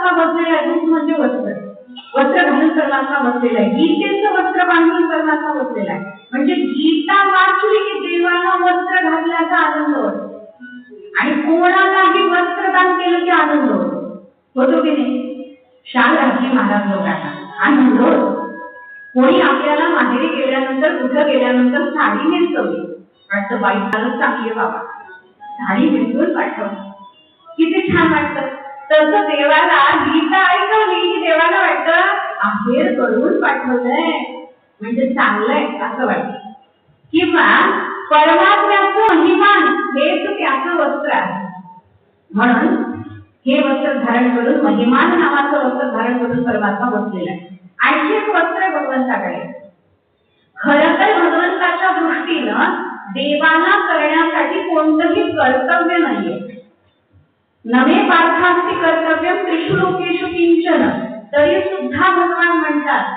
परमात्मा बसलेला आहे. दूत म्हणजे वस्त्र, वस्त्र घालून परमात्मा बसलेला आहे. गीतेचं वस्त्र बांधून परमात्मा बसलेला आहे. म्हणजे गीता वाचली की देवाला वस्त्र घातल्याचा आनंद होतो आणि कोणालाही वस्त्रदान केलं की आनंद होतो की नाही. शाल घातली महाराज लोकांना आनंद होतो. कोणी आपल्याला माहेरी गेल्यानंतर कुठं गेल्यानंतर साडी नेसवली वाटतं बाई चालत चांगली बाबा साडी नेसवून पाठवली किती छान वाटतं. तसं देवाला गीता ऐकवली की देवाला वाटतं आहेर करून पाठवलंय म्हणजे चांगलंय असं वाटतं. किंवा परमात्म्याचं महिमान हेच त्याचं वस्त्र आहे म्हणून हे वस्त्र धारण करून महिमान नावाचं वस्त्र धारण करून परमात्मा बसलेला आहे. आणखी एक वस्त्र भगवंताकडे. खरं तर भगवंताच्या दृष्टीनं देवाला करण्यासाठी कोणतंही कर्तव्य नाहीये. नवे पार्थास्ति कर्तव्यम त्रिषु लोकेषु किंचन. तरी सुद्धा भगवान म्हणतात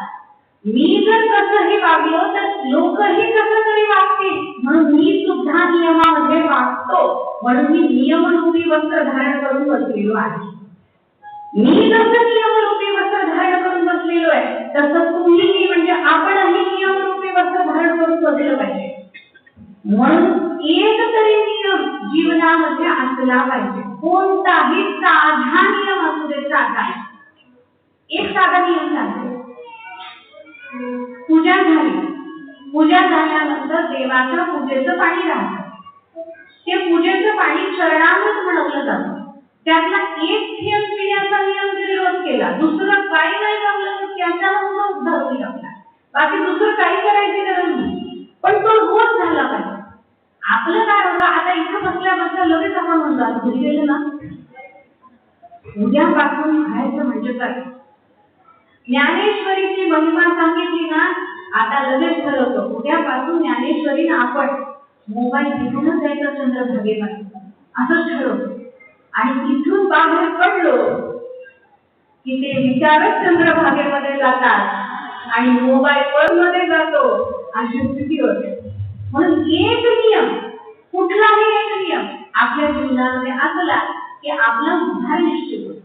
मी जर कसंही वागलो तर लोकही कसं तरी वागतील म्हणून मी सुद्धा नियमामध्ये वागतो म्हणून मी नियमरूपी वस्त्र धारण करून बसलेलो आहे. मी जसं नियमरूपी वस्त्र धारण करून बसलेलो आहे तसं तुम्ही म्हणजे आपणही नियमरूपी वस्त्र धारण करून बसलेलं पाहिजे. म्हणून एक तरी नियम जीवनामध्ये असला पाहिजे. कोणताही साधा नियम असू दे. साधा एक साधा नियम सांगते. पूजा झाली, पूजा झाल्यानंतर देवाच्या पूजेचं पाणी राहतं. ते पूजेचं पाणी चरणामृत म्हणवलं जातं. त्यातला एक थेंब पिण्याचा नियम जरी रोज केला दुसरं काही नाही जमलं तर त्याचा उद्धार होईल आपला. बाकी दुसरं काही करायची गरज नाही पण तो रोज झाला पाहिजे. आपलं काय होतं आता इथं बसल्या बसल्या लगेच आपण म्हणतो घरी गेलं ना उद्यापासून खायचं म्हणजे काय. ज्ञानेश्वरीची महिमा सांगितली ना आता लगेच ठरवतो उद्यापासून ज्ञानेश्वरीनं आपण मोबाईल घेऊनच जायचं चंद्रभागेमध्ये असंच ठरवतो. आणि तिथून बाहेर पडलो की ते विचारच चंद्रभागेमध्ये जातात आणि मोबाईल वर मध्ये जातो अशी स्थिती होते. म्हणून एक नियम कुठलाही एक नियम आपल्या जीवनामध्ये असला की आपला उद्धार निश्चित होतो.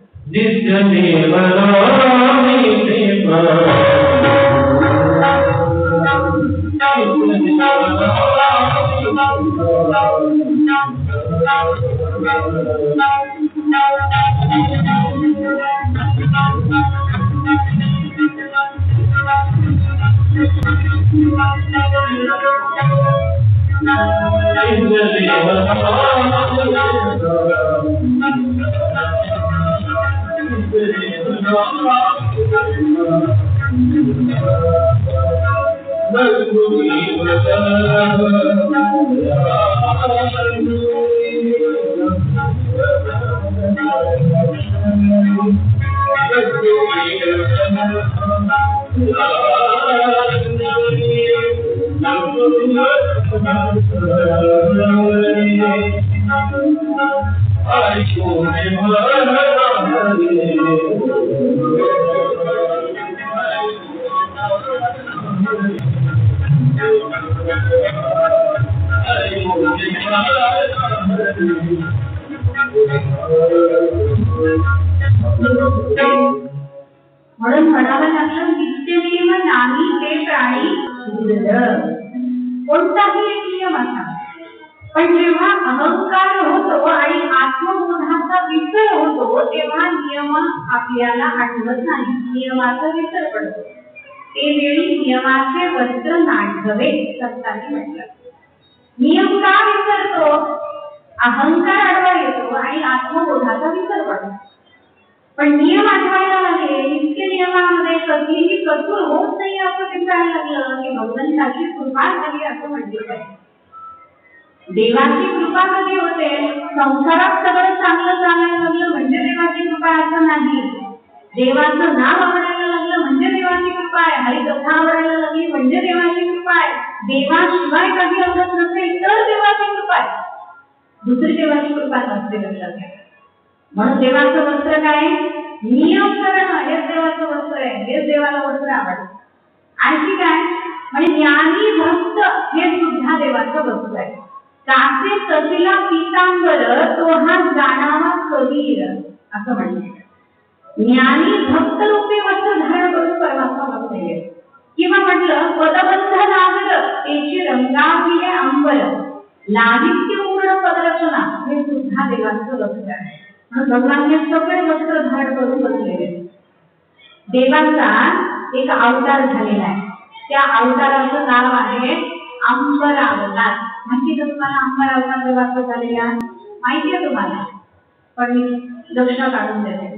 म्हणून म्हणावं लागलं नित्य नियम नाही ते प्राणी कोणताही एक नियम असा. पण जेव्हा अहंकार होतो आणि आत्मबोधाचा विसर होतो तेव्हा नियम आपल्याला आठवत नाही. नियमाचा विसर पडतो. ते वेळी नियमाचे वस्त्र नाठवे सत्ताने म्हटलं. नियम का विसरतो? अहंकार आडवा येतो आणि आत्मबोधाचा विसर पडतो. पण नियम आठवायला लागले नित्य नियमामध्ये कधीही कसूर होत नाही असं दिसायला लागलं की भगवंताची कृपा झाली असं म्हटलं पाहिजे. देवाची कृपा कधी होते? संसारात सगळं चांगलं चालायला लागलं म्हणजे देवाची कृपा असं नाही. देवाचं नाव आवडायला लागलं म्हणजे देवाची कृपा आहे. हरिकथा आवडायला लागली म्हणजे देवाची कृपा आहे. देवाशिवाय काही आवडत नसेल तर देवाची कृपा आहे. दुसरी देवाची कृपा नसते लक्षात घ्या. म्हणून देवाचं वस्त्र काय? नियम करणं हेच देवाचं वस्त्र आहे. हेच देवाला वस्त्र आवडतं. आणखी काय म्हणजे ज्ञानी भक्त हे सुद्धा देवाचं वस्त्र आहे. कासे सचिला पीतांबर तो हा जाणावा कबीर असं म्हणतात. ज्ञानी भक्त रूपी वस्त्र धारण करून परमात्मा बसलेले. किंवा म्हटलं पदबंध नागर त्याची रंगाविले अंबर लालित्यपूर्ण पदरचना हे सुद्धा देवाचं वस्त्र आहे. म्हणून भगवान हे सगळे वस्त्र धारण करून बसलेले. देवाचा एक अवतार झालेला आहे. त्या अवताराचं नाव आहे अंबर अवतार. माहिती का तुम्हाला अंबर अवतार देवाचा झालेला? माहिती आहे तुम्हाला, पण लक्षात आणून देते.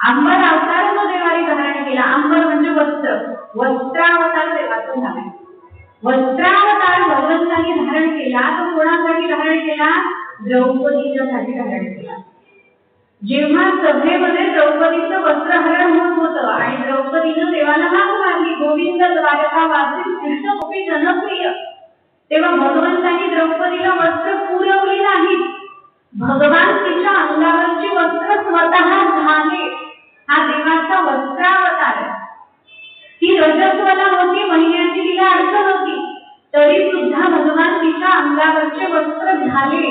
अंबर अवतार जो देवाने धारण केला, अंबर म्हणजे वस्त्र, वस्त्रावतार देवाचं नाव आहे. वस्त्रावतार भगवंतांनी धारण केला तो कोणासाठी धारण केला? द्रौपदीच्यासाठी धारण केला. जेव्हा सभेमध्ये द्रौपदीचं वस्त्रहरण होत होतं आणि द्रौपदीनं देवाला हाक मारली, गोविंद द्वारकावासी कृष्ण गोपी जनप्रिय, तेव्हा भगवंतांनी द्रौपदीला वस्त्र पुरवली नाही. भगवान तिच्या अंगावरची वस्त्र स्वतः घाले. हा देवाचा वस्त्रावतार. ती रजस्वला होती, महिन्याची तिला अडचण होती, तरी सुद्धा भगवान तिच्या अंगावरचे वस्त्र घाले.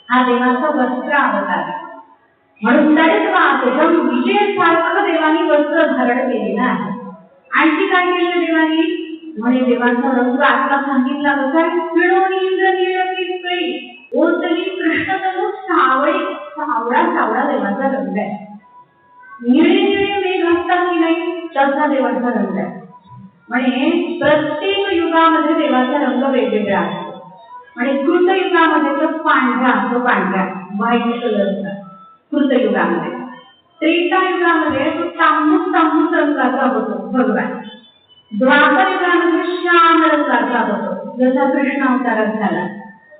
हा देवाचा वस्त्रावतार. म्हणून तडकवादम विजय सारखं देवानी वस्त्र धारण केलेलं आहे. आणखी काय केलं देवानी? म्हणे देवाचा रंग आता सांगितला कसा? इंद्र निळी ओतली कृष्णतनु सावळी, सावळा सावळा देवाचा रंग आहे. निळे निळे मेघ असतात की नाही, तसा देवाचा रंग आहे. म्हणे प्रत्येक युगामध्ये देवाचा रंग वेगवेगळा असतो. म्हणे कृत युगामध्ये तो पांढरा असतो, पांढरा व्हाईट कलरचा कृत युगामध्ये. त्रेता युगामध्ये तो तांबूस तांबूस रंगाचा होतो भगवान. द्वापर युगामध्ये श्याम रंगाचा होतो, जसा कृष्ण अवतारात झाला.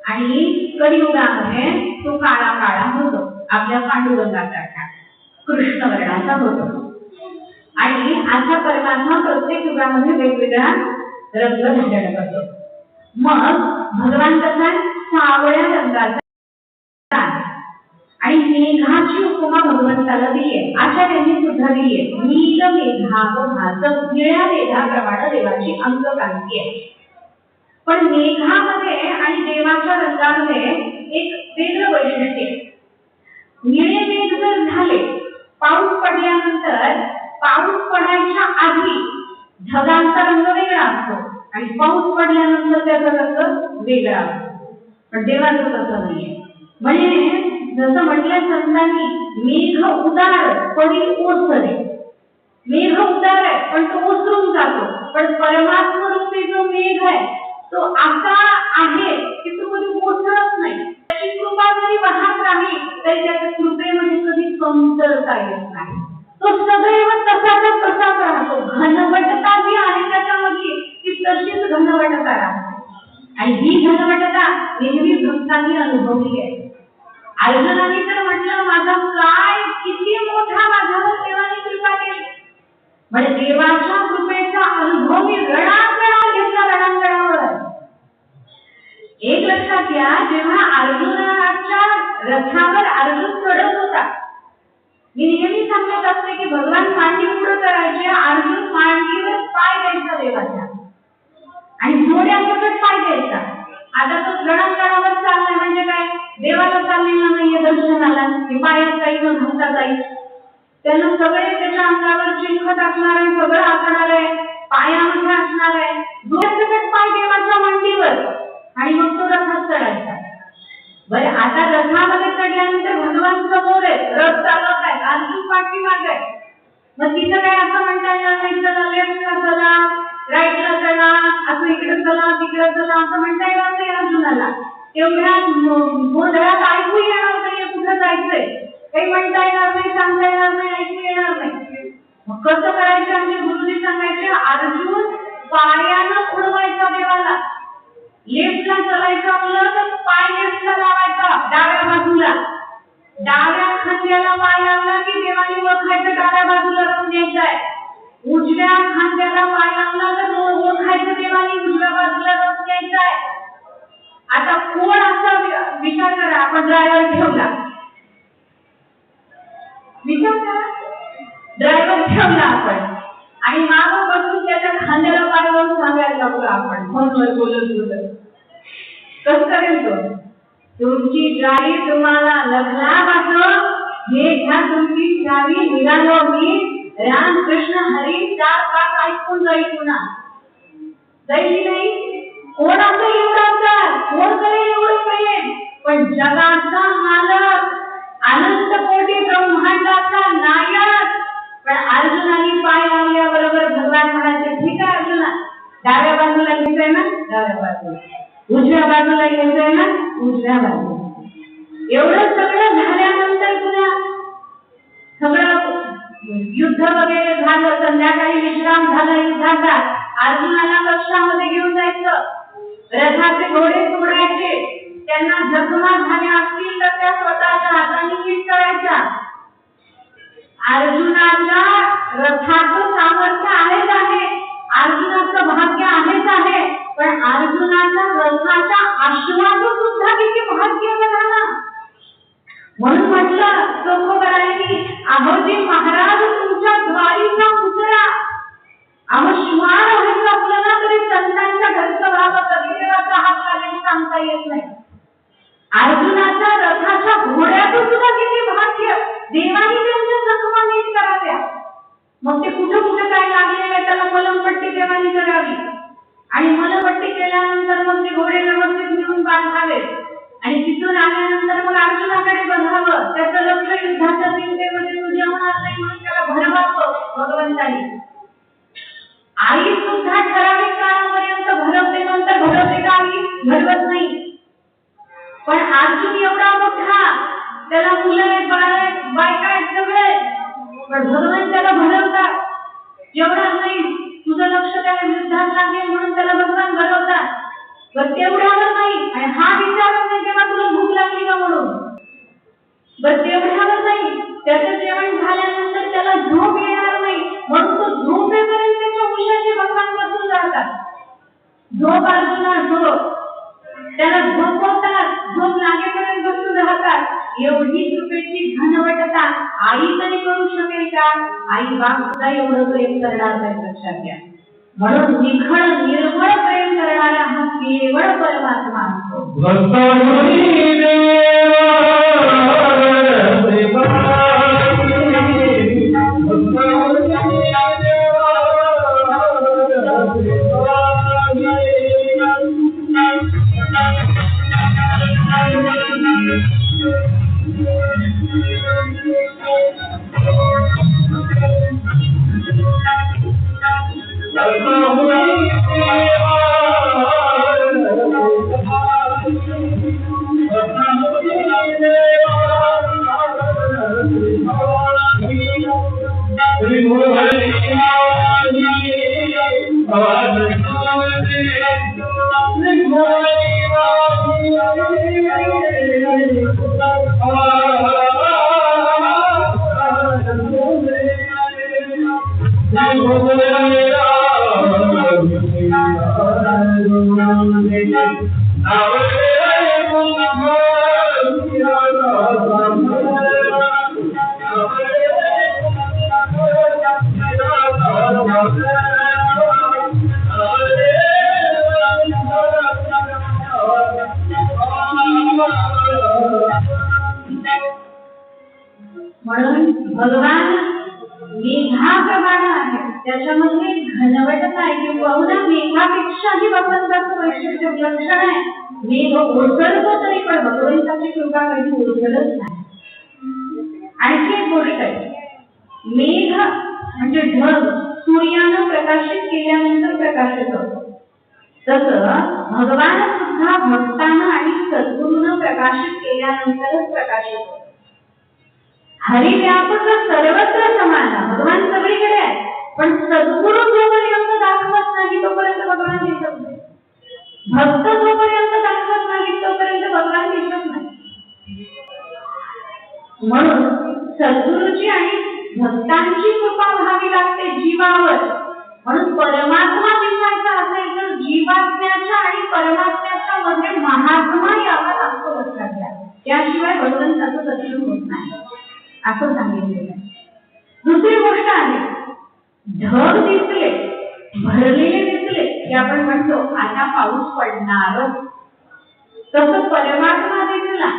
आणि कलियुगामध्ये तो काळा काळा होतो, आपल्या पांडुरंगासारखा कृष्ण वर्णाचा होतो. आणि असा परमात्मा प्रत्येक युगामध्ये वेगवेगळा रंग धारण करतो. मग भगवान कसा? सावळ्या रंगाचा. आणि मेघाची उपमा भगवंताला दिली आहे, आचार्यांनी सुद्धा दिली आहे. नील मेघावभास, निळ्या मेघाप्रमाणे देवाची अंगकांती आहे. पण मेघामध्ये आणि देवाच्या रंगामध्ये एक वेगळं वैशिष्ट्य आहे. निळे मेघ जर झाले, पाऊस पडल्यानंतर पाऊस पडायच्या आधी ढगांचा रंग वेगळा असतो आणि पाऊस पडल्यानंतर त्याचा रंग वेगळा असतो. पण देवाचं तसं नाहीये. म्हणजे जसं म्हटलं संतांनी, मेघ उदार परी ओसरे. मेघ उदार आहे पण तो ओसरून जातो. पण परमात्मा रूपी जो मेघ आहे तो असा आहे की तो कधी ओसरत नाही. त्याची कृपा जरी वाहत राहिली तरी त्याच्या कृपेमध्ये कधी कमतरता येत नाही. तो सदैव तसाच तसाच राहतो. घनवटता जी आहे त्याच्यामध्ये ती तशीच घनवटता राहते. आणि ही घनवटता नेहमी भक्तांनी अनुभवली आहे. अर्जुनाने तर म्हटलं, माझा काय किती मोठा माझ्यावर देवाने कृपा केली. म्हणजे देवाच्या कृपेचा अनुभव मी रणांगणावर घेतला, रणांगणावर. एक लक्षात घ्या, जेव्हा अर्जुनाच्या रथावर अर्जुन चढत होता, मी नेहमी सांगत असते की भगवान मांडी पुढे करायचे, अर्जुन मांडीवर पाय द्यायचा देवाच्या आणि जोड्यासकट पाय द्यायचा. आता तो रणांगणावर चाललाय म्हणजे काय? देवाला चाललेला नाहीये दर्शनाला की पायात जाईल घालता जाईल. त्यानं सगळे त्याच्या अंगावर चिंखत असणार आहे, सगळं असणार आहे, पायामध्ये असणार आहे. जोड्यासकट पाय देवाच्या मांडीवर आणि मग तो रथात चढायचा. बरं, आता रथामध्ये चढल्यानंतर भगवान समोर आहे, रथ चालवत आहे, अर्जुन पाठीमागे आहे. मग तिथं काय असं म्हणता येणार नाही, चला लेफ्टला चला, राईटला चला, असं इकडे चला तिकडे चला असं म्हणता येणार नाही अर्जुनाला. एवढ्या गोंधळात ऐकू येणार नाही कुठं जायचंय, काही म्हणता येणार नाही, सांगता येणार नाही, ऐकू येणार नाही. मग कसं करायचं? आमचे गुरुजी सांगायचे, अर्जुन पायानं उडवायचा देवाला. लेफ्टला चालायचं म्हणलं तर पाय लेफ्टला लावायचा, डाव्या बाजूला. डाव्या खांद्याला पाय लावला की देवाने ओळखायचं डाव्या बाजूला राहून द्यायचंय. उजव्या खांद्याला पाय लावला तर ओळखायचं देवाने उजव्या बाजूला राहून द्यायचंय. आता कोण असा विचार करा, आपण ड्रायव्हर ठेवला, विचार करा, ड्रायव्हर ठेवला आपण आणि मागं बसून त्याच्या खांद्याला पाय लावून सांगायला लागलो आपण फोनवर बोलत बोलत, कसं करेल तो? तुमची गाडी तुम्हाला लग्नापासून हे घ्या तुमची चावी, निघालो मी राम कृष्ण हरी, चार पाच ऐकून जाईल पुन्हा जाईल नाही. कोणाचं एवढं कोण करेल एवढं प्रेम, पण जगाचा मालक अनंत कोटी ब्रह्मांडाचा नायक. पण अर्जुनाने पाय लावल्याबरोबर भगवान म्हणाले ठीक आहे अर्जुना, डाव्या बाजूला घ्यायचंय ना डाव्या बाजूला, उजव्या बाजूला घ्यायचंय ना उजव्या बाजूला. एवढं सगळं झाल्यानंतर पुन्हा सगळं युद्ध वगैरे झालं, संध्याकाळी विश्राम झाला युद्धाचा. अर्जुनाला कक्षामध्ये घेऊन जायचं, रथाचे घोडे सोडायचे, त्यांना जखमा झाल्या असतील तर त्या स्वतःच्या हाताने नीट करायच्या. अर्जुनाच्या रथाचं सामर्थ्य आहेच आहे, अर्जुनाचं भाग्य आहेच आहे, पण अर्जुनाच्या रथाच्या अश्वाचं सुद्धा किती भाग्य बघा ना. म्हणून म्हटलं तुकोबरायांनी, अहोजी महाराज तुमच्या द्वारीचा उतरा. अहो श्वान व्हायचं आपलं ना तरी संतांच्या घरचं व्हावं, कधी देवाचा हात लागेल सांगता येत नाही. अर्जुनाच्या रथाच्या घोड्याचं सुद्धा किती भाग्य, देवाने त्यांच्या जखमा नीट कराव्या. मग ते कुठं कुठं काय लागलेलं त्याला मलमपट्टी देवाने करावी, आणि मलमपट्टी केल्यानंतर मग ते घोडे व्यवस्थित नेऊन बांधावे, आणि तिथून आल्यानंतर मग अर्जुनाकडे बघावं. त्याचं लक्ष युद्धाच्या चिंतेमध्ये तुझे होणार नाही म्हणून त्याला भरवावं भगवंतानी. आई सुद्धा ठराविक काळापर्यंत भरवते, नंतर भरवते का आई? भरवत नाही. पण अर्जुन एवढा मोठा, त्याला मुलं आहेत, बाळ आहेत, बायका आहेत सगळे, पण भगवान त्याला भरवतात. एवढा नाही तुझं लक्ष त्याला युद्धात लागेल म्हणून त्याला भगवान भरवतात, पण तेवढ्यावर नाही. आणि हा विचारत नाही तेव्हा तुला भूक लागली का म्हणून, बरं तेवढ्यावर नाही. त्याचं जेवण झाल्यानंतर त्याला झोप येणार नाही म्हणून तो झोपेपर्यंत त्याच्या उशाशी भगवान बसून राहतात. झोप अर्जुना झोप, त्याला झोपवतात, झोप लागेपर्यंत बसून राहतात. एवढी कृपेची घनवटता आई तरी करू शकेल का? आई बाप सुद्धा एवढं प्रेम करणार नाही लक्षात घ्या. म्हणून निखळ निर्मळ प्रेम करणारा हा केवळ परमात्मा असतो. म्हणून भगवान मेघाप्रमाणे आहे, त्याच्यामध्ये घनवटता आहे. किंवा मेघापेक्षाही भगवंताचं वैशिष्ट्य लक्षण आहे. मेघ ओसरतो तरी पण भगवंताची कृपा कधी ओसरत नाही. आणखी एक गोष्ट आहे, मेघ म्हणजे ढग सूर्यानं प्रकाशित केल्यानंतर प्रकाशित होतो, तसं भगवान सुद्धा भक्तांना आणि सद्गुरूंना प्रकाशित केल्यानंतरच प्रकाशित होतो. हरिव्यापक सर्वत्र समान, भगवान सगळीकडे आहे, पण सद्गुरू जोपर्यंत दाखवत नाही तोपर्यंत भगवान दिसत नाही. भक्त जोपर्यंत दाखवत नाही तोपर्यंत भगवान दिसत नाही. म्हणून सद्गुरूची आणि भक्तांची कृपा व्हावी लागते जीवावर. म्हणून परमात्मा दिसायचा असेल तर जीवात्म्याच्या आणि परमात्म्याच्या मध्ये महात्मा यावा लागतो लक्षात घ्या, त्याशिवाय भगवंताचं दर्शन होत नाही असं सांगितलेलं आहे. दुसरी गोष्ट आहे, ढग दिसले, भरलेले दिसले की आपण म्हणतो आता पाऊस पडणार. तसं परमात्मा दिसला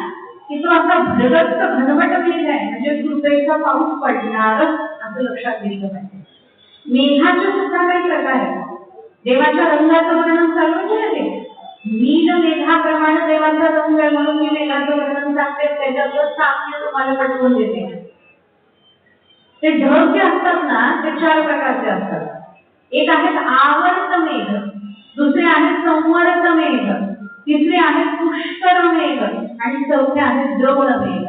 की तो असा भरगच्च घनवट मेघ आहे, म्हणजे कृपेचा पाऊस पडणारच असं लक्षात घेतलं पाहिजे. मेघाचे सुद्धा काही प्रकार आहेत. देवाच्या रंगाचं वर्णन चालू केलं, नील मेघाप्रमाणे देवाचा रंग आहे म्हणून मी मेघाचं वर्णन सांगते, त्याच्यातलं साम्य तुम्हाला पटवून देते. ते ढग जे असतात ना ते 4 प्रकारचे असतात. एक आहेत आवर्त मेघ, दुसरे आहेत संवर्त मेघ, तिसरे आहेत पुष्कर मेघ आणि चौथे आहेत द्रोण मेघ.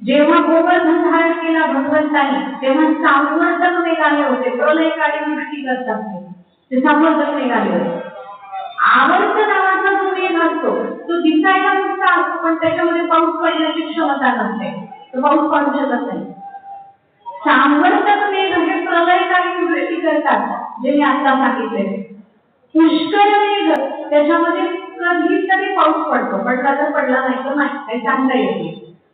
जेव्हा गोवर्धन धारण केला भगवंताने तेव्हा संवर्तक मेघ आले होते, प्रलयकाली सृष्टी करतात ते संवर्तक मेघ आले होते. आवर्त नावाचा जो मेघ असतो तो दिसायला नुसता असतो, पण त्याच्यामध्ये पाऊस पडण्याची क्षमता नसते, तो पाऊस पडू शकत नाही. संवर्तक मेघ हे प्रलयकाली सृष्टी करतात, जे मी आता सांगितले. पुष्कर मेघ त्याच्यामध्ये कधीतरी पाऊस पडतो, पडला तर पडला नाही तर नाही, काही सांगता येत नाही.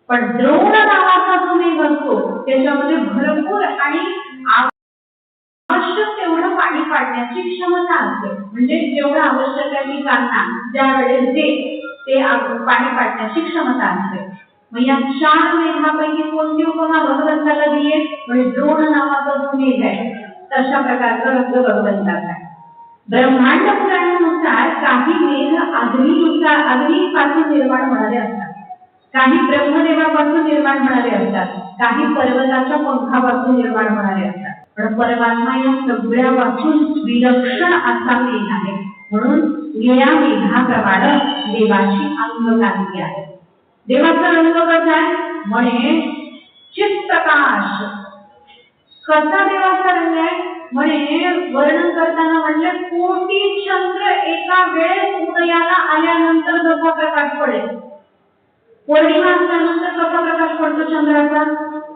पण द्रोण नावाचा जो मेघ असतो त्याच्यामध्ये भरपूर आणि आवश्यक तेवढं पाणी पाडण्याची क्षमता असते, म्हणजे जेवढं आवश्यक आहे पिकांना ज्यावेळेस ते पाणी पाडण्याची क्षमता असते. मग या 4 मेघापैकी कोणती उपमा भगवंताला दिली? म्हणजे द्रोण नावाचा जो मेघ आहे तशा प्रकारचा रंग भगवंताचा आहे. ब्रह्मांड पुराणानुसार काही मेघ अग्नीपासून निर्माण होणारे असतात, काही ब्रह्मदेवापासून निर्माण होणारे असतात, काही पर्वताच्या पंखापासून निर्माण होणारे असतात. पण परमात्मा या सगळ्यापासून विलक्षण असा मेघ आहे, म्हणून निळ्या मेघाप्रमाणे देवाची अंगकांती आहे. देवाचा रंग कसा आहे? म्हणे चित्प्रकाश. कसा देवाचा रंग आहे? म्हणे वर्णन करताना म्हणले कोटी चंद्र एका वेळेस उदयाला आल्यानंतर जसा प्रकाश पडेल. पौर्णिमा असल्यानंतर कसा प्रकाश पडतो चंद्राचा?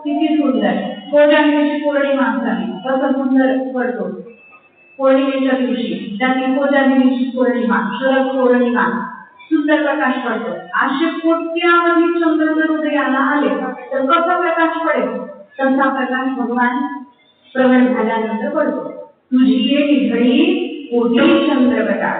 किती सुंदर. कोजागिरीची पौर्णिमा असताना कसा सुंदर पडतो. पौर्णिमेच्या दिवशी त्याची कोजागिरीची पौर्णिमा, शरद पौर्णिमा, सुंदर प्रकाश पडतो. असे कोट्यावधी चंद्र जर उदयाला आले तर कसा प्रकाश पडेल? तसा प्रकाश भगवान प्रगट झाल्यानंतर पडतो. तुझी एक घडी कोटी चंद्र प्रकाश.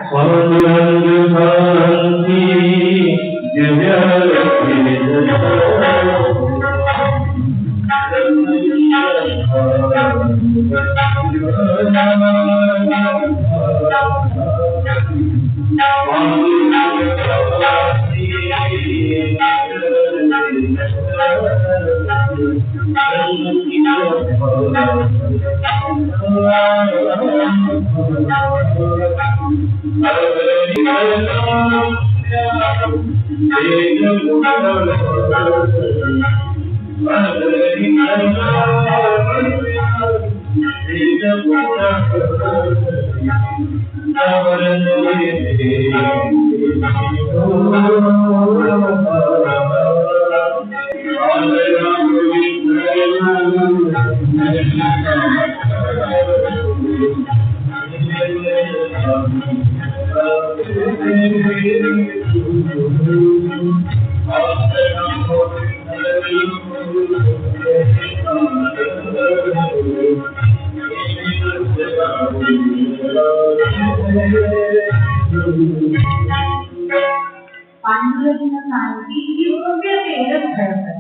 पांडुरंग सांगती दिव्य तेजस घडतं,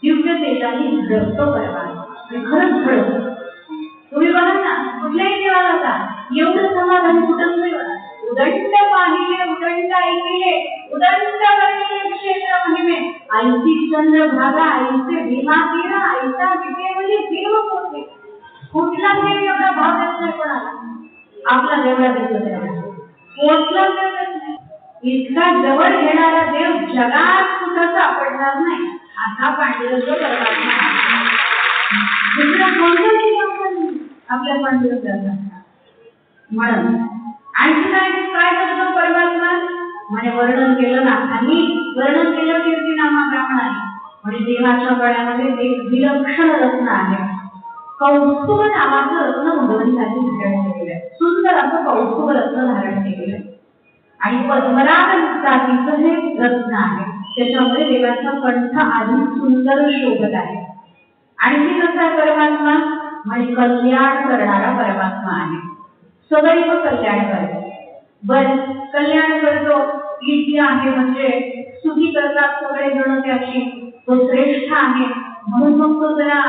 दिव्य तेजाने घडतो परमात्मा. खरंच घडतो. तुम्ही बघा ना, कुठल्याही देवाला जा, एवढं समाधान कुठंच नाही बघा. उदंड पाहिले, उदंड ऐकिले, उदंड वर्णिले क्षेत्र महिमे, ऐसी चंद्रभागा, ऐसे भीमा तीर, ऐसा विटेवली देव पोचले. कुठला देव एवढा भाव देत नाही कोणाला? आपला देवळा देतो तेवढा पोचला नाही. इतका जवळ घेणारा देव जगात कुठं सापडणार नाही असा पांडुरंग परमात्मा. दुसरा कोणता देव आपल्या पांडुरंगाचा म्हणून आणखी काय करतो परमात्मा? म्हणे वर्णन केलं ना, आणि वर्णन केलं कीर्तिनामा ब्राह्मणाने. म्हणजे देवाच्या गळ्यामध्ये एक विलक्षण रत्न आहे. कौस्तुभ नावाचं रत्न भगवंताने धारण केलेलं आहे. सुंदर असं कौस्तुभ रत्न धारण केलेलं आहे. आणि पद्मराग जातीचं हे रत्न आहे. त्याच्यामध्ये देवाचा कंठ आधी सुंदर शोभत आहे. आणखी कसा परमात्मा? म्हणजे कल्याण करणारा परमात्मा आहे. सदैव कल्याण करतो. बर कल्याण करतो की जी आहे म्हणजे स्तुती करतात सगळे जण त्याची, तो श्रेष्ठ आहे म्हणून मग तो जरा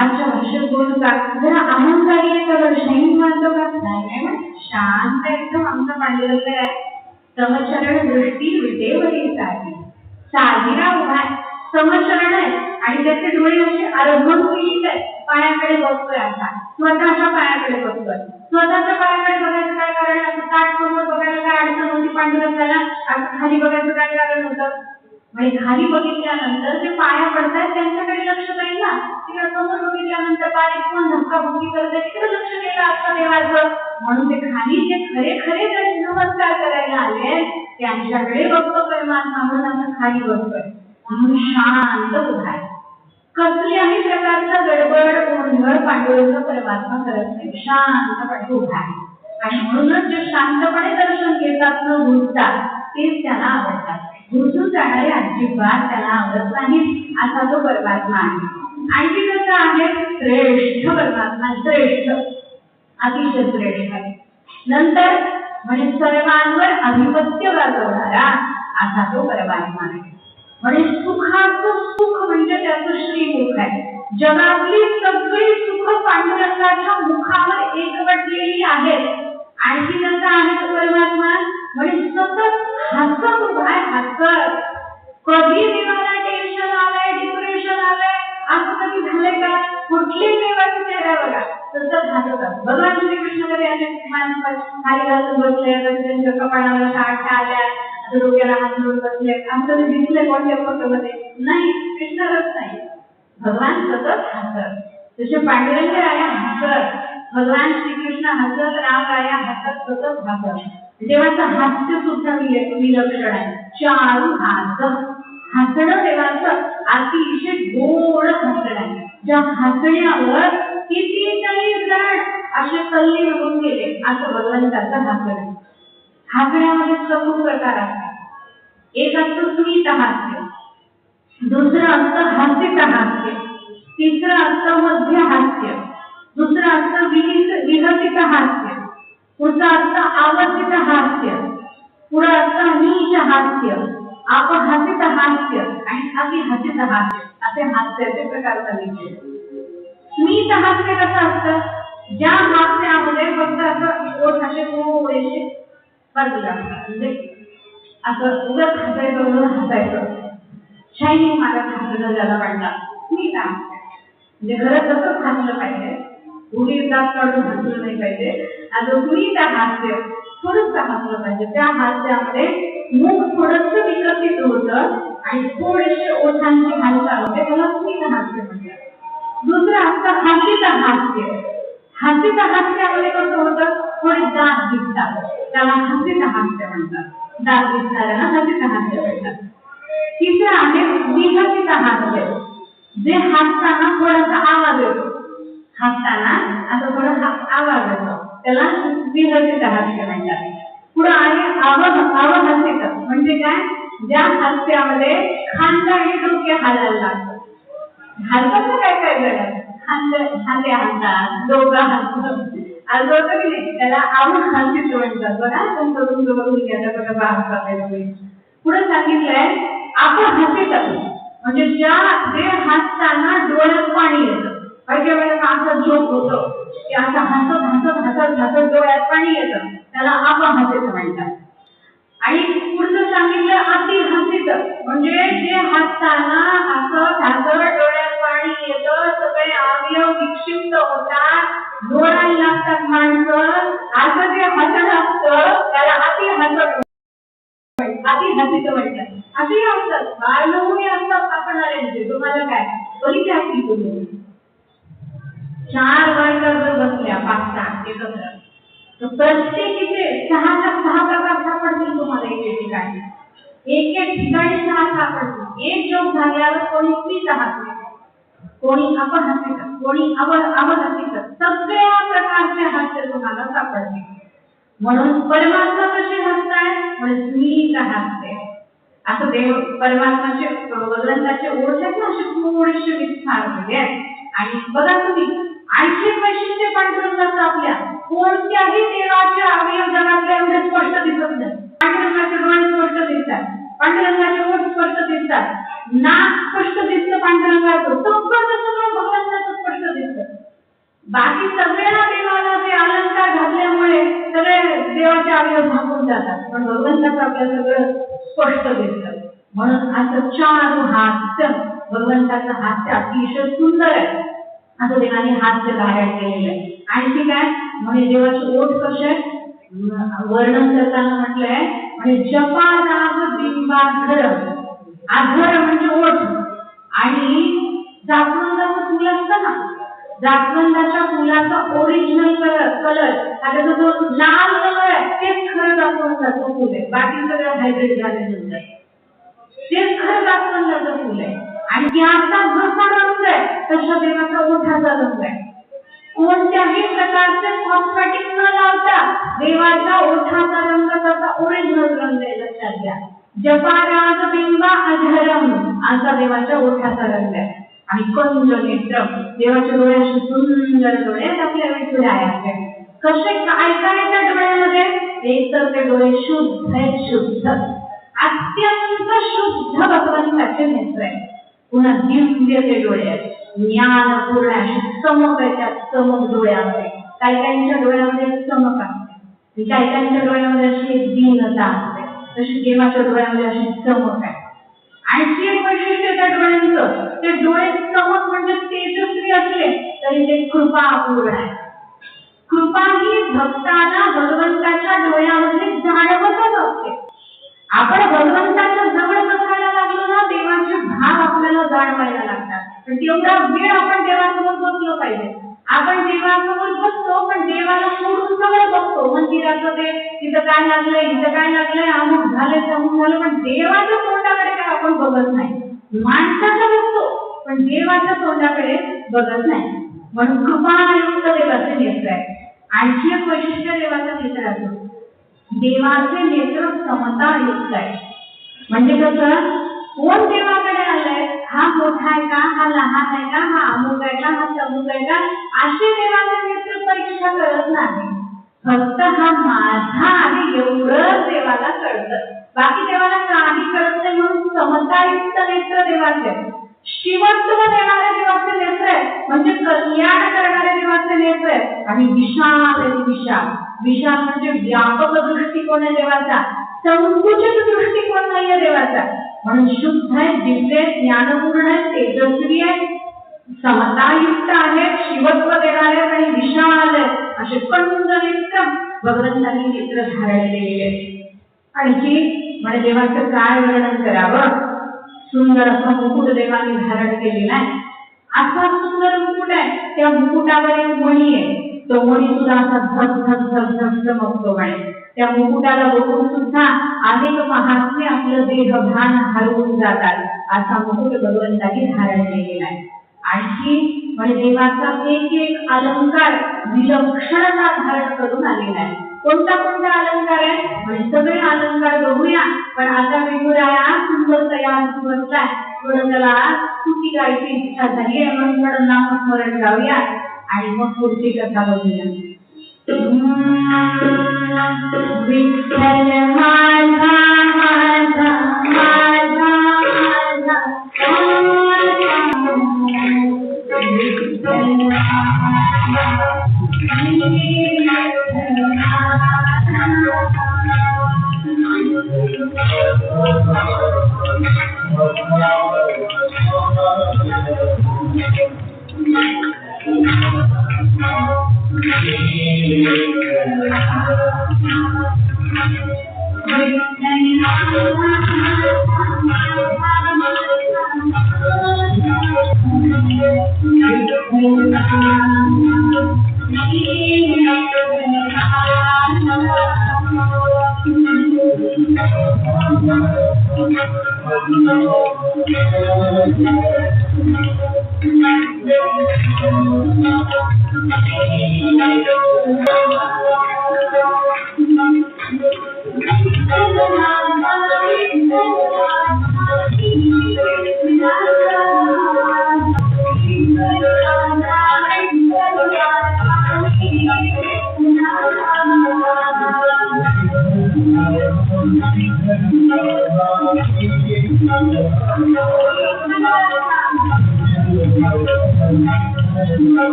आजच्या भाषेत बोलतात जरा आनंदाने येतं, शाईन मारतो का नाही, शांत एकदम आमचा पांडुरंग आहे. समचरण दृष्टी विटेवरी साजिरा उभा समचरण आहे आणि त्याचे डोळे असे अर्धवट केलेले आहेत, पायाकडे बघतोय असा, स्वतःच्या पायाकडे बघतोय. स्वतःच्या पायाकडे बघायचं काय कारण, असं ताट समोर बघायला काय अडचण होती पांडुरंगाला, असं खाली बघायचं काय कारण होतं. म्हणजे खाली बघितल्यानंतर जे पाया पडतायत त्यांच्याकडे लक्ष जाईल ना, तिकडे समोर बघितल्यानंतर बारीक कोण धक्काबुक्की करते तिकडे लक्ष गेलं असतं देवाचं. म्हणून ते खाली जे खरे खरे नमस्कार करायला आले त्यांच्याकडे बघतो परमात्मा, म्हणून असं खाली बघतोय. म्हणून शांत उभा आहे. कसल्याही प्रकारचा गडबड गोंधळ पांडुरंग परमात्मा करत नाही, शांतपणे उभा आहे. आणि म्हणूनच जे शांतपणे दर्शन घेतात न घुसतात तेच त्याला आवडतात. घुसून जाणारे अजिबात त्याला आवडत नाही, असा तो परमात्मा आहे. आणखी कसं आहे, श्रेष्ठ परमात्मा, श्रेष्ठ, अतिशय श्रेष्ठ आहे. नंतर म्हणजे सर्वांवर अधिपत्य गाजवणारा असा तो परमात्मा आहे. म्हणजे सुखाचं सुख म्हणजे त्याचं श्रीमुख आहे. जगातली सगळी सुख पांडुरंगाच्या मुखावर एकवटलेली आहेत. आणखी कसं आहे तो परमात्मा, म्हणजे सतत हसत उभा आहे, हसत. कधी देवाला टेन्शन आलंय, डिप्रेशन आलंय असं कधी झालंय का, कुठली देवाची चेहरा बघा सतत हसत. भगवान श्रीकृष्ण कधी असे खाली घालून बसले, त्यांच्या कपाळाला शाळा आल्या, डोक्याला हात धरून बसले, आमचं दिसले कोणत्या फोटोमध्ये नाही, कृष्णच नाही. भगवान सतत हसत. जसे पांडुरंग राया हसत, भगवान श्रीकृष्ण हसत, राम राया हसत, सतत हसत. देवाचं हास्य सुद्धा विलक्षण आहे, चारू हास्य. हसणं देवाचं अतिशय गोड हसणं आहे. ज्या हसण्यावर कितीतरी जण असे तल्लीन होऊन गेले असं भगवंताचं हसणं आहे. हसण्यामध्ये चतुर प्रकार असतात. एक असतं स्मित हास्य, दुसरं असतं हास्यिक हास्य, तिसरं असतं मध्य हास्य, दुसरं असतं विहसित हास्य, पुढचं असतं आवर्तित हास्य, पुढं असतं नीच हास्य, अपहसित हास्य आणि अतिहसित हास्य. असे हास्याचे प्रकार सांगितले. स्मित हास्य कसं असतं, ज्या हास्यामध्ये फक्त असं ओठ असे थोडेसे बाजूला म्हणजे असं उगाच हसायचं म्हणून हसायचं, शायनिंग मारत हसणं ज्याला म्हणतात स्मित हास्य. म्हणजे खरं तसंच हसलं पाहिजे, उगीच दात काढून हसलं नाही पाहिजे. आता स्मित हास्य थोडंसं हसलं पाहिजे. त्या हास्यामध्ये मुख थोडंसं विकसित होतं आणि थोडेसे ओठांची हालचाल होते, त्याला स्मित हास्य म्हणतात. दुसरं असतं हसित हास्य. हसित हास्यामध्ये कसं होतं, थोडे दात दिसतात, त्याला हसित हास्य म्हणतात. दात दिसणाऱ्याला हसित हास्य म्हणतात. तिसरं आहे विहसित हास्य, जे हसताना थोडासा आवाज येतो, हसताना असं थोडा आवाज येतो, त्याला विहसित हास्य म्हणतात. पुढे आहे अवहसित, म्हणजे काय, ज्या हास्यामध्ये खांदा आणि डोके हालायला लागतात. हालतात काय काय जण खांदे हालतात, डोकं हालतं, असं होतं की नाही, त्याला अवहसित म्हणतात. बघा तुमचं बघून घ्या बघा बाहेर. पुढे सांगितलंय अपहसित, म्हणजे जे हसताना डोळ्यात पाणी येतं. काही वेळेला असं झोप होतं की असं हसत हसत हसत हसत डोळ्यात पाणी येतं, त्याला अपहसित म्हणतात. आणि पुढचं सांगितलं अतिहसित, म्हणजे जे हसताना हसत हसत डोळ्यात पाणी येतं, सगळे अवयव विक्षिप्त होतात, डोळ्याला लागतात माणसं, असं जे हसत असतं त्याला अतिहसित म्हणतात. अशी असतात फार नमुने असतात आपणाऱ्यांचे. तुम्हाला काय बघितले असतील तुम्ही, 4 बायका जर बसल्या 5-6 एकत्र, तर प्रत्येकीचे 6 प्रकार सापडतील तुम्हाला एके ठिकाणी. एक ठिकाणी 6 सापडतील. एक जोक झाल्यावर कोणी स्मित हास्य, कोणी अपहसित, कोणी अवहसित, सगळ्या प्रकारचे हास्य तुम्हाला सापडतील. म्हणून परमात्मा कसे हसतायत, म्हणजे स्मित हास्य. असं देव परमात्माचे भगवंताचे ओळखायचे असे थोडेसे विस्तार केले. आणि बघा तुम्ही आणखी वैशिष्ट्य पांडुरंगाचं आपल्या कोणत्याही देवाचे अवयव जगातले एवढे स्पष्ट दिसत नाही. पांडुरंगाचे डोळे स्पष्ट दिसतात, पांडुरंगाचे ओठ स्पष्ट दिसतात, नाक स्पष्ट दिसतं पांडुरंगाचं, सगळं भगवंताचं स्पष्ट दिसतं. बाकी सगळ्या देवाला ते अलंकार घातल्यामुळे सगळे देवाचे अवयव झाकून जातात, पण भगवंताचं आपल्याला सगळं स्पष्ट दिसतं. म्हणून असं चारू हास्य, भगवंताचं हास्य अतिशय सुंदर आहे, असं देवाने हास्य धारण केलेलं आहे. आणखी काय म्हणजे देवाचे ओठ कसे वर्णन करताना म्हटलंय, म्हणजे जपा राग बिंबाधर, आधर म्हणजे ओठ, आणि जास्वंदाचं फुल असतं ना, जास्वंदाच्या फुलाचा ओरिजिनल कलर आता जो लाल कलर आहे तेच खरं जास्वंदाचं फुल आहे, बाकी सगळं हायब्रिड झालेलं आहे, तेच खरं जास्वंदाचं फुल आहे. आणि त्याचा जसा रंग आहे तशा देवाचा ओठाचा रंग आहे. कोणत्याही प्रकारचे कॉस्मेटिक न लावता देवाचा ओठाचा रंग त्याचा ओरिजिनल रंग आहे, लक्षात घ्या. जपाराग बिंबा अधरम असा देवाच्या ओठाचा रंग आहे. आणि कंज नेत्र, देवाचे डोळे असे सुंदर डोळे आपल्या विठुरायाचे. कसे काय काय त्या डोळ्यामध्ये, एक तर ते डोळे शुद्ध आहेत, शुद्ध अत्यंत शुद्ध भगवंताचे नेत्र आहे. पुन्हा दिव्य ते डोळे आहेत, ज्ञानपूर्ण अशी चमक आहे, त्या चमक डोळ्यामध्ये. काही काहींच्या डोळ्यामध्ये चमक असते, काही काहींच्या डोळ्यामध्ये अशी दीनता असते, तशी देवाच्या डोळ्यामध्ये अशी चमक आहे. आणखी एक वैशिष्ट्य त्या डोळ्यांचं, ते डोळे चमक म्हणजे तेजस्वी असले तरी ते कृपापूर्ण आहे. कृपा ही भक्ताला भगवंताच्या डोळ्यामध्ये जाणवतच असते. आपण भगवंताच्या जवळ बसायला लागलो ना, देवाचे भाव आपल्याला जाणवायला लागतात. पण तेवढा वेळ आपण देवासमोर बसलो पाहिजे. आपण देवासमोर बसतो पण देवाला सोडून सगळं बघतो, मंदिराचं ते तिथं काय लागलंय, इथं काय लागलंय, अमुक झालंय, तमुक झालं, पण देवाच्या तोंडाकडे काय आपण बघत नाही. माणसाचं बघतो पण देवाच्या तोंडाकडे बघत नाही. म्हणून कृपायुक्त देवाचे नेत्र आहे. आणखी एक वैशिष्ट्य देवाचं नेत्राचं, देवाचे नेत्र समतायुक्त आहे. म्हणजे कसं, कोण देवाकडे आलंय, हा मोठा आहे का, हा लहान आहे का, हा अमुक आहे का, हा तमुक आहे का, असे देवाचे नेत्र परीक्षा करत नाही. फक्त हा माझा आहे एवढंच देवाला कळतं, बाकी देवाला काही कळत नाही. म्हणून समतायुक्त नेत्र देवाचे, शिवत्व देणारे देवाचे नेत्र आहे, म्हणजे कल्याण करणारे देवाचे नेत्र आहे. आणि विशाल विशाल, विशाल म्हणजे व्यापक दृष्टिकोन आहे देवाचा, संकुचित दृष्टिकोन नाहीये देवाचा. म्हणून शुद्ध आहे, दिव्य आहे, ज्ञानपूर्ण आहे, तेजस्वी आहे, समतायुक्त आहे, शिवत्व देणारे आणि विशाल आहे, असे कंज नेत्र भगवंतांनी नेत्र धारण केलेले. आणखी म्हणजे देवाचं काय वर्णन करावं, सुंदर असा मुकुट देवाने धारण केलेला आहे. असा सुंदर मुकुट आहे, त्या मुकुटावर एक मणी आहे, तो मणी सुद्धा असा धग धग धग धग चमकतो आहे. त्या मुकुटाला बघून सुद्धा अनेक महात्मे आपलं देहभान हरवून जातात, असा मुकुट भगवंताने धारण केलेला आहे. आणखी म्हणजे देवाचा एक एक अलंकार विलक्षणता धारण करून आलेला आहे. कोणता कोणता अलंकार आहे म्हणजे सगळे अलंकार बघूया, पण आता विठुराया सुंदर तयार बसलाय, थोडं त्याला स्तुती गायची इच्छा झाली आहे, म्हणून थोडं नामस्मरण गाऊया आणि मग पुढची कथा बघूया. विठ्ठल माझा माझा माझा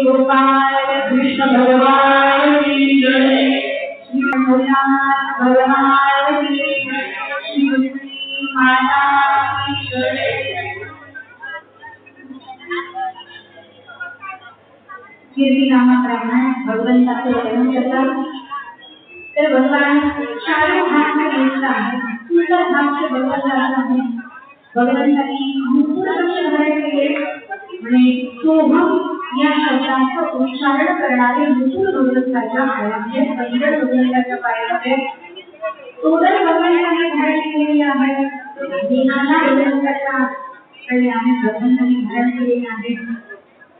गोपाल कृष्ण भगवान की जय, श्री भोलानाथ भगवान की जय, श्री माता की जय। कीर्तिनामाप्रमाणे भगवंताचं वर्णन करतात तर भगवान चार भाग घेतला आहे। सुंदर भाष्य भगवंताचं आहे। भगवंतांनी अनुकूल असे वर्णन केले आणि सोहम या शब्दाचं उच्चारण करणारे मुकुल भगवंताच्या पायामध्ये पंढर भगवंताच्या पायामध्ये सुंदर भगवंतांनी धारण केलेले आहे। देहाला भगवंताच्या भगवंतांनी धारण केलेले आहे।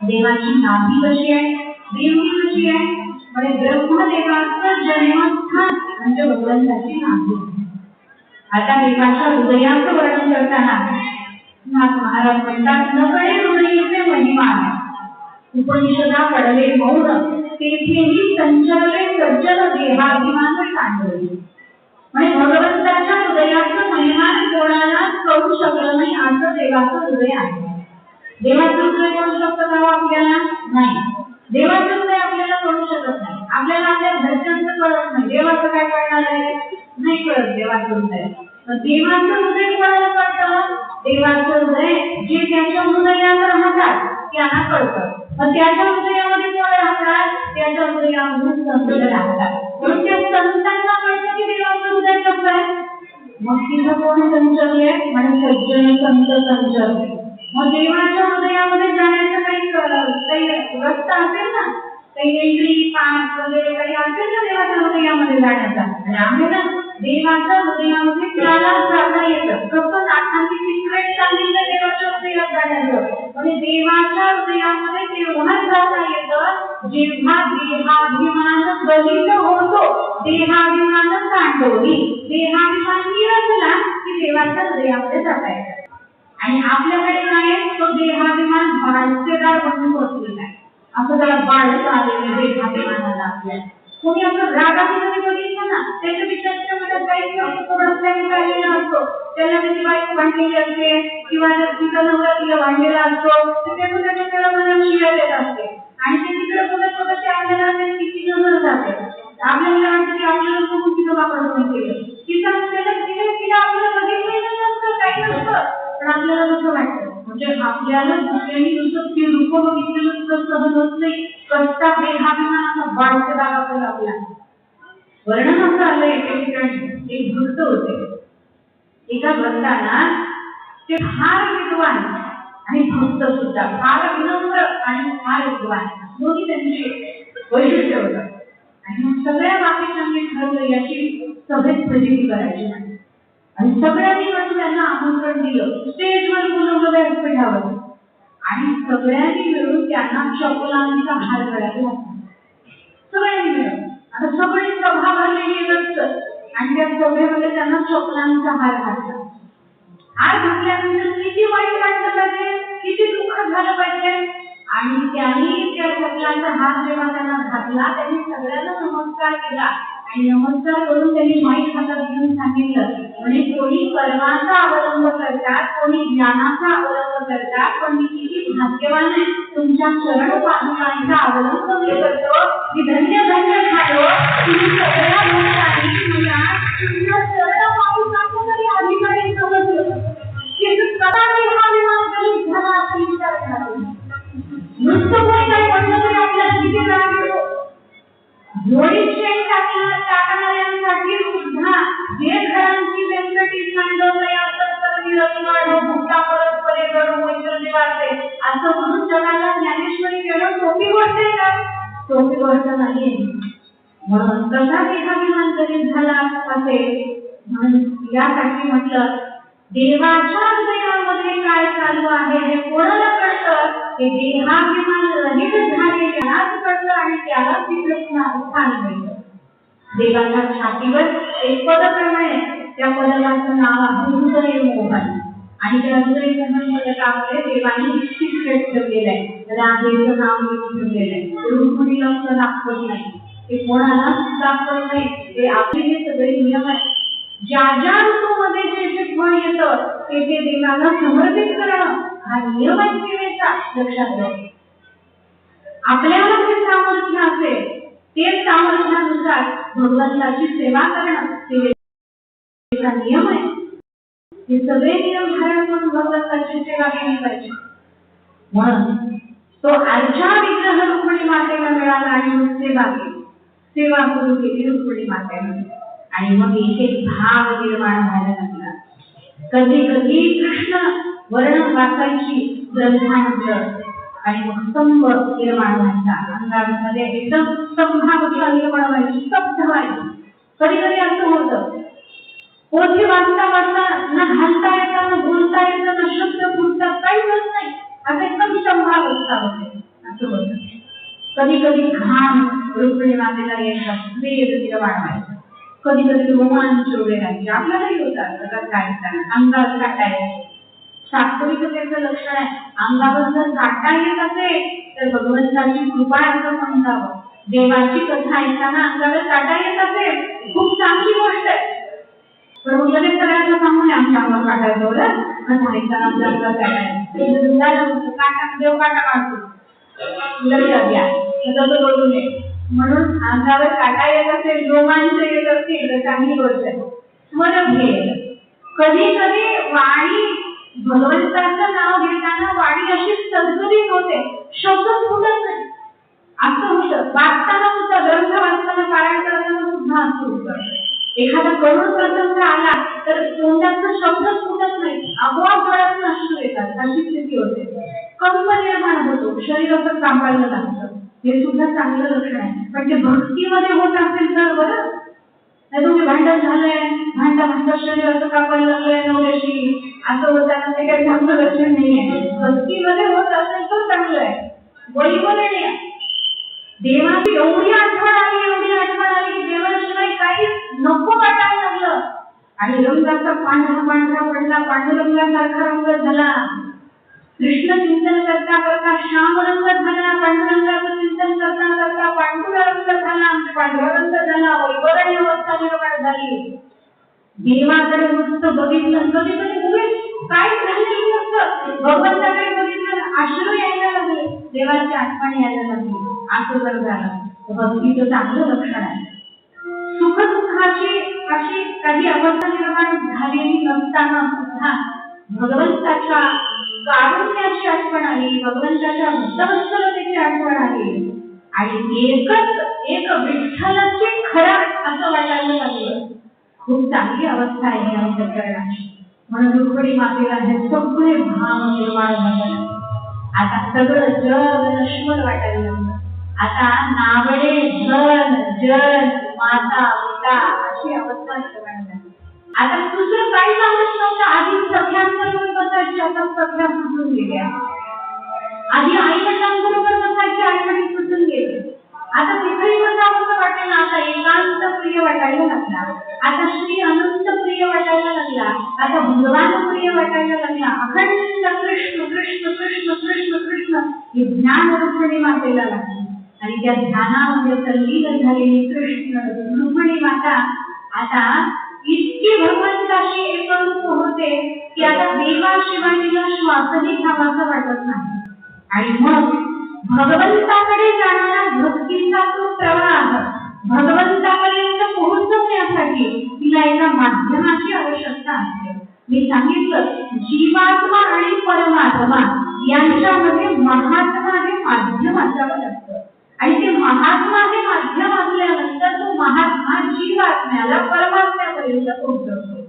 देवाची नाभी कशी आहे, देवही कशी आहे, म्हणजे ब्रह्मदेवाचं जन्मस्थान म्हणजे भगवंताची नाभी। आता देवाच्या हृदयाचं वर्णन करताना महाराज म्हणतात नकळे हृदयीचे महिमा उपनिषदा पडले मौन तेथेही संचरले सज्जन देहाभिमान सांडवले। म्हणजे भगवंताच्या हृदयाचं महिमान कोणाला कळू शकलं नाही असं देवाचं हृदय आहे। देवाचं हृदय कळू शकतं का आपल्याला? नाही। देवाचं हृदय आपल्याला कळू शकत नाही। आपल्याला आपल्या घरच्यांचं कळत नाही, देवाचं काय कळणार आहे? नाही कळत देवाचं हृदय। देवाचं हृदय कोणाला कळतं? देवाचं हृदय जे त्याच्या हृदयात राहतात त्यांना कळतं। मग त्याच्या हृदयामध्ये कोण राहतात? त्याच्या हृदयामध्ये संत राहतात। म्हणून त्या संतांना कळतं की देवाचं हृदय कसं आहे। मग तिथं कोण संचरले? म्हणजे सज्जन संत संचरले। मग देवाच्या हृदयामध्ये जाण्याचं काही रस्ता असेल ना, काही एंट्री पास वगैरे काही असेल ना देवाच्या हृदयामध्ये जाण्याचा? आणि आम्हाला देवाच्या हृदयामध्ये त्याला जाता येतं। कसं नाथांची सिक्रेट सांगितलं देवाच्या हृदयात जाण्याचं? म्हणजे देवाच्या हृदयामध्ये तेव्हाच जाता येतं जेव्हा देहाभिमान बलित होतो, देहाभिमान सांडवली, देहाभिमान निरसला की देवाच्या हृदयामध्ये जाता येतं। आणि आपल्याकडे काय तो देहाभिमान बाळसेदार म्हणून बसलेला आहे। असं त्याला बाळच आलेलं देहाभिमानाला आपल्याला। कोणी आपलं रागामध्ये बघितलं ना, त्याच्या विचाराच्या मनात काही रस्त्याने काढलेला असतो, त्याला त्याची बाईक भांडलेली असते किंवा तिचा नवरा तिला भांडलेला असतो, तर त्याच्या मनात शिव्या देत असते आणि ते तिकडे बघत बघत ते आपल्याला किती नजर जाते। आपल्याला वाटतं की आपल्याला खूप तिथं वापरून केलं तिला आपल्याला बघितलेलं नसतं, काही नसतं, पण आपल्याला कसं वाटतं? म्हणजे आपल्याला दुसऱ्यांनी नुसतं ते रूप बघितलेलं नुसतं सहज होत नाही, कसता देहाभिमानाचा बाळसेदा आपल्याला आपला वर्णन असं आलं एका ठिकाणी। एक भक्त होते, एका भक्ताला ते फार विद्वान आणि भक्त सुद्धा, फार विनम्र आणि फार विद्वान, दोन्ही त्यांचे वैशिष्ट्य होतं। आणि मग सगळ्या बाकीच्यांनी ठरवलं याची सभेत प्रसिद्धी करायची नाही आणि सगळ्यांनी म्हणून त्यांना आमंत्रण दिलं, स्टेजवर बोलवलं व्यासपीठावर आणि सगळ्यांनी मिळून त्यांना चपलांचा हार घालायला लागला। सगळ्यांनी मिळून आता सगळी सभा भरलेली असतं आणि त्या सभेमध्ये त्यांना स्वप्नांचा हार घातला. हार घातल्यानंतर किती वाईट वाटलं पाहिजे, किती दुःख झालं पाहिजे. आणि त्यांनी त्या स्वप्नांचा हार जेव्हा त्यांना घातला त्यांनी सगळ्यांना नमस्कार केला आणि नमस्कार करून त्यांनी माईक हातात घेऊन सांगितलं, म्हणजे कोणी कर्माचा अवलंब करतात, कोणी ज्ञानाचा अवलंब करतात, पण मी किती भाग्यवान आहे, तुमच्या चरण पादुकांचा अवलंब मी करतो, मी धन्य धन्य झालो, तुम्ही सगळ्या भक्तांनी मला तुमच्या चरण पादुकांचा तरी अधिकारी समजलं की कदाचित हा विमान कधी झाला असा विचार करा. नुसतं कोणी काही म्हटलं तरी आपल्याला किती राग येतो. जोडीचे टाकणाऱ्यांसाठी सुद्धा जे घरांची व्यंकटी सांडवलया तर रविवार भुक्ता परस्परे गडू मैत्री वाटते असं म्हणून जगाला ज्ञानेश्वरी केलं सोपी गोष्ट आहे का? सोपी गोष्ट नाही. म्हणून कसा देहाभिमांतरित झाला असेल म्हणून यासाठी म्हटलं देवाच्या हृदयामध्ये काय चालू आहे हे कोणाला कळतं? हे देहाभिमान रहित झालेल्यालाच कळतं आणि त्याला स्थान मिळतं. देवाच्या छातीवर एक पदप्रमाणे त्या पदकाचं नाव आहे हृदय मोहन आणि त्या हृदय मोहन पदकामध्ये देवाने सिक्रेट ठेवलेलं आहे. राधेचं नाव ठेवलेलं आहे. रुक्मिणीला दाखवत नाही, ते कोणाला दाखवत नाही. ते आपले सगळे नियम आहेत. ज्या ज्या ऋतूमध्ये जे जे फळ येतं ते देवाला समर्पित करणं हा नियम आहे सेवेचा. लक्षात घ्या. आपल्याला जे सामर्थ्य असेल ते सामर्थ्यानुसार भगवंताची सेवा करणं सेवेचा नियम आहे. हे सगळे नियम धारण करून भगवंताची सेवा केली पाहिजे. म्हणून तो अर्चा विग्रह रुक्मिणी मातेला मिळाला आणि मग सेवा केली, सेवा सुरू केली रुक्मिणी मातेने. आणि मग एक भाव निर्माण व्हायला लागला. कधी कधी कृष्ण वर्ण वाचायची ग्रंथानंतर आणि मग स्तंभ निर्माण व्हायचा. अंगामध्ये एकदम स्तंभावच्या निर्माण व्हायची, स्तब्ध व्हायची. कधी कधी असं होतं पोथी वाचता वाचता न घालता येतं, न बोलता येतं, न शब्द फुटतात, काहीच होत नाही. असं एकदम स्तंभावस्था होते. असं होतं. कधी कधी घाम रुक्मिणी मातेला यायचा, वेग निर्माण व्हायचा. कधी कधी रोमांच उभे राहायचे. आपल्यालाही होतात सगळं काय अंगावर काटा येतो. शास्त्रीचं त्याचं लक्षण आहे. अंगावर जर काटा येत असेल तर भगवंताची कृपा असं समजावं. देवाची कथा ऐकताना अंगावर काटा येत असेल खूप चांगली गोष्ट आहे. पण लगेच सगळ्यांना सांगू नये आमच्या अंगावर काटा येतो बरं, कथा ऐकताना अंगावर काटा येतो, काटा देव काटा काढतो लक्षात घ्या, तसं बोलू नये. म्हणून अंगावर काटा येत असेल, रोमांच येत असतील तर चांगली गोष्ट आहे. स्मरण घे. कधी कधी वाणी भगवंताचं नाव घेताना वाणी अशी सदगदित होते, शब्द फुटत नाही. असं होतं. वाचताना सुद्धा, ग्रंथ वाचताना, पारायण करताना सुद्धा असं होतं. एखादा करुण प्रसंग आला तर तोंडाचा शब्द फुटत नाही, आपोआप डोळ्यातून अश्रू येतात. अशी स्थिती होते. कंप निर्माण होतो, शरीर असं कापायला लागतं. हे सुद्धा चांगलं लक्षण आहे. पण ते भक्तीमध्ये होत असेल तर बरं. नाही तुम्ही भांडण झालंय, भांडा शरीर असं कापायला लागलंय नवऱ्याशी, असं होताना ते काही चांगलं लक्षण नाहीये. भक्तीमध्ये होत असेल तर चांगलं आहे, वैमध्ये नाही. देवाची एवढी आठवण आली की देवाशिवाय काही नको वाटायला लागलं. आणि रंगाचा पांढरा पडला, पांडुरंगासारखा रंग झाला. कृष्ण चिंतन करता करता श्याम रंग झाला, पांडुरंगाचं चिंतन करता करता पांढरा रंग झाला, पांढरा रंग झाला, वैवरणी अवस्था निर्माण झाली. देवाकडे नुसतं बघितलं, कधी कधी उगीच काहीच झालेलं नसतं, भगवंताकडे बघितलं आश्रय यायला लागले, देवाची आठवण यायला लागली. असं जर झालं तर भक्तीचं चांगलं लक्षण आहे. सुख दुःखाची अशी काही अवस्था निर्माण झालेली नसताना सुद्धा भगवंताच्या कारुण्याची आठवण आली, भगवंताच्या भक्तवत्सलतेची आठवण आली आणि एक विठ्ठलाची खरा असं वाटायला लागलं. खूप चांगली अवस्था आहे या अंतःकरणाची. म्हणून रुक्मिणी मातेला हे सगळे भाव निर्माण झाले. आता सगळं जग नश्वर वाटायला लागलं. आता नावडे जन माता पिता अशी अवस्था निर्माण झाली. आता दुसरं काही सांगत नव्हतं. आधी सख्यांबरोबर बसायची, आता सख्या सुटून गेल्या. आधी आई वडिलांबरोबर बसायची, आई वडील सुटून गेले. आता तिकडे बसा भगवान प्रिय वाटायला लागला. अखंड कृष्ण कृष्ण कृष्ण कृष्ण कृष्ण हे ज्ञान रुक्मिणी मातेला लागले. आणि त्या ध्यानामध्ये तल्लीन झालेली कृष्ण रुक्मिणी माता आता इतकी भगवंताशी एकरूप होते की आता देवाशिवाय तिला श्वासही घ्यावासा वाटत नाही. आणि मग भगवंताकडे जाणारा भक्तीचा तो प्रवाह भगवंतापर्यंत पोहोचवण्यासाठी तिला एका माध्यमाची आवश्यकता असते. मी सांगितलं जीवात्मा आणि परमात्मा यांच्यामध्ये महात्मा हे माध्यम असावं लागतं. आणि ते महात्मा हे माध्यम असल्यानंतर तो महात्मा जीवात्म्याला परमात्म्यापर्यंत पोहोचवतो.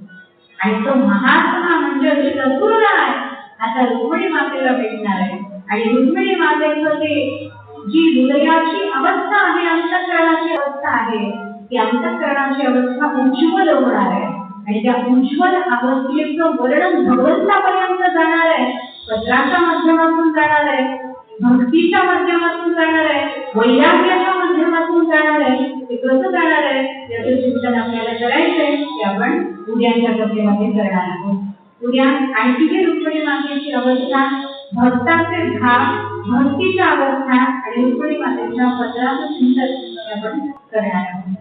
आणि तो महात्मा म्हणजे चतुर्थ आहे. आता रुक्मिणी मातेला भेटणार आहे. आणि रुक्मिणी मातेचं ते जी हृदयाची अवस्था आहे, अंतःकरणाची अवस्था आहे, ती अंतःकरणाची अवस्था उज्ज्वल होणार आहे. आणि त्या उज्ज्वल अवस्थेचं वर्णन भगवंतापर्यंत जाणार आहे. पत्राच्या माध्यमातून जाणार आहे, भक्तीच्या माध्यमातून जाणार आहे, वैराग्याच्या माध्यमातून जाणार आहे. ते कसं जाणार आहे याचं चिंतन आपल्याला करायचंय. ते आपण उद्याच्या कथेमध्ये करणार आहोत. उद्या आणखी जी रुक्मिणी मातेची अवस्था, भक्ताचे भाव, भक्तीच्या अवस्था आणि रुक्मिणी मातेच्या पत्राचं चिंतन आपण करणार आहोत.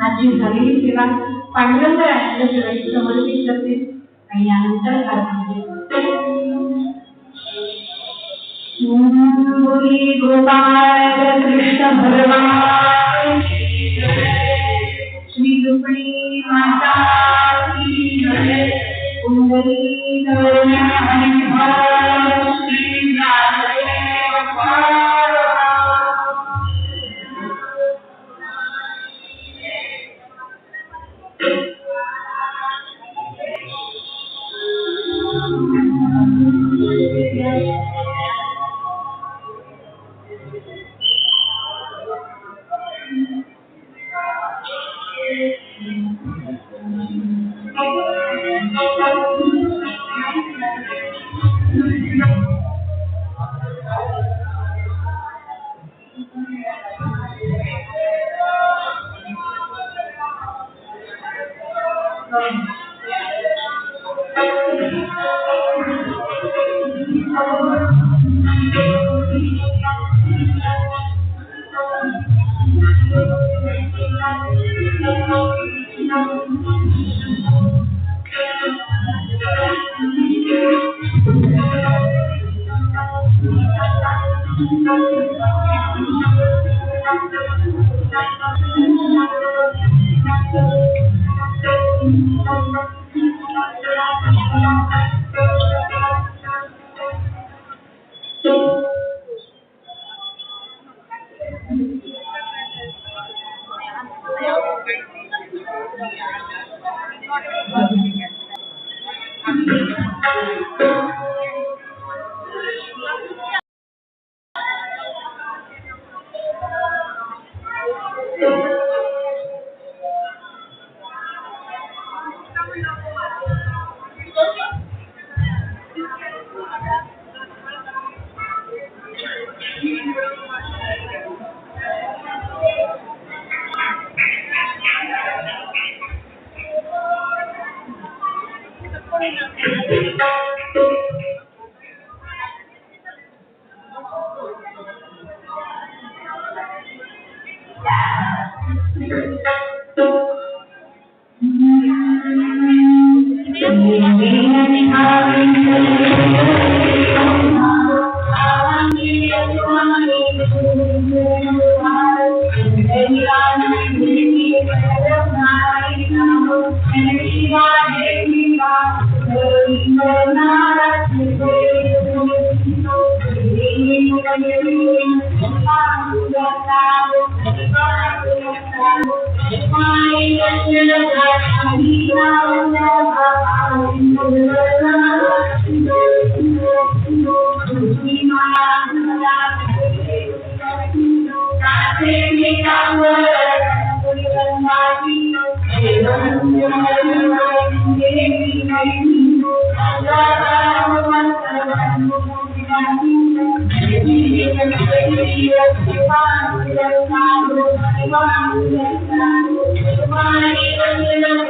आजची झालेली सेवा पांडुरंग राष्ट्र सेवेची समर्पित करते आणि यानंतर गोपाल कृष्ण भगवान श्री रुक्मिणी माता की जय. कुंडली Shri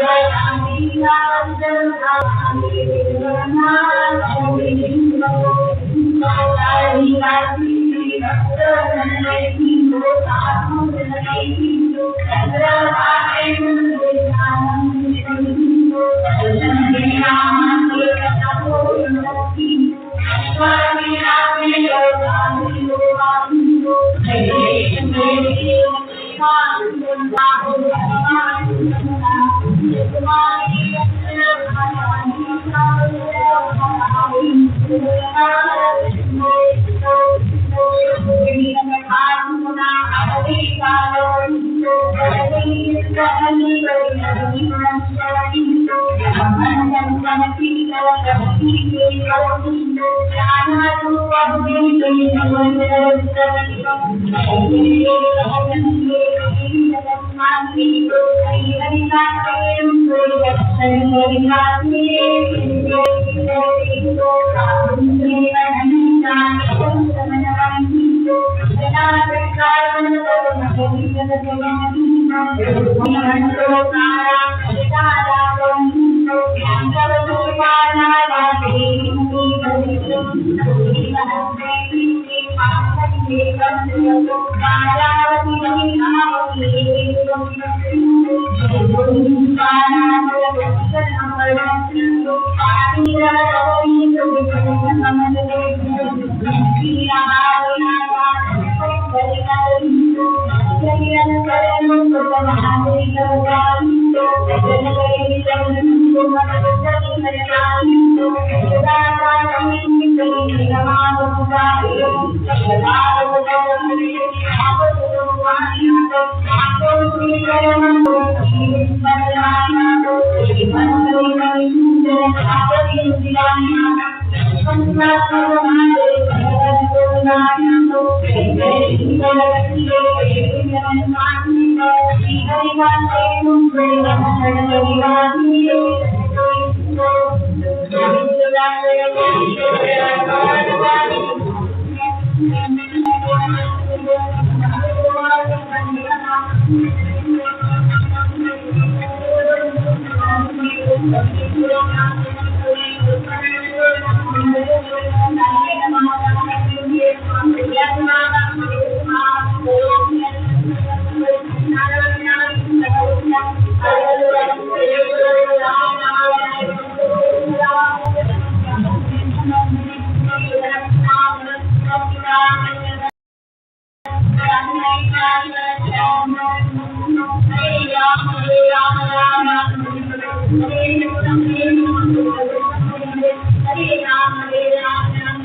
Bye. Hare Ram, Ram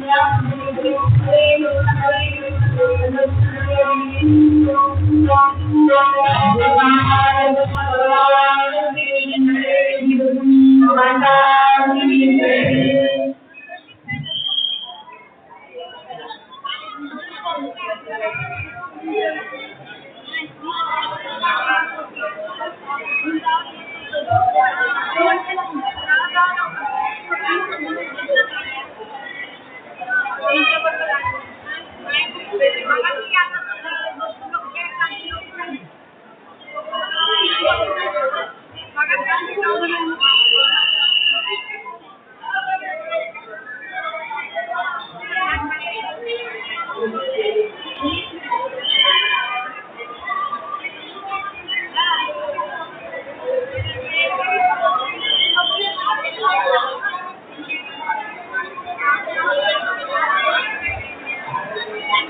Ram,